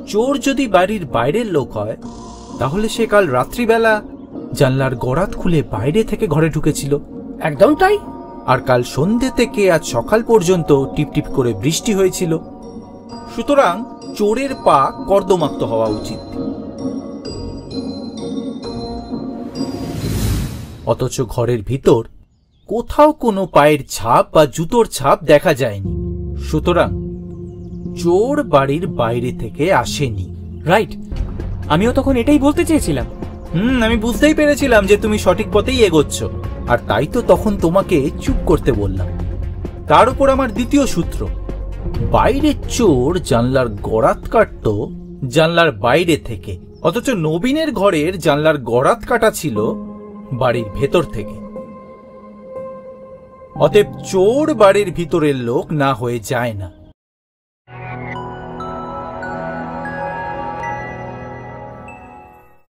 চোর যদি বাড়ির বাইরের লোক হয় তাহলে সে কাল রাত্রিবেলা জানলার গরাত খুলে বাইরে থেকে ঘরে ঢুকেছিল। একদম তাই। আর কাল সন্ধ্যে থেকে আজ সকাল পর্যন্ত টিপটিপ করে বৃষ্টি হয়েছিল। সুতরাং চোরের পা কর্দমাক্ত হওয়া উচিত। অথচ ঘরের ভিতর কোথাও কোনো পায়ের ছাপ বা জুতোর ছাপ দেখা যায়নি। সুতরাং চোর বাড়ির বাইরে থেকে আসেনি। রাইট, আমিও তখন এটাই বলতে চেয়েছিলাম। আমি বুঝতেই পেরেছিলাম যে তুমি সঠিক পথেই এগোচ্ছ, আর তাই তো তখন তোমাকে চুপ করতে বললাম। তার উপর আমার দ্বিতীয় সূত্র, বাইরের চোর জানলার গরাত কাটতো জানলার বাইরে থেকে, অথচ নবীনের ঘরের জানলার গরাত কাটা ছিল বাড়ির ভেতর থেকে। অতএব চোর বাড়ির ভিতরের লোক না হয়ে যায় না।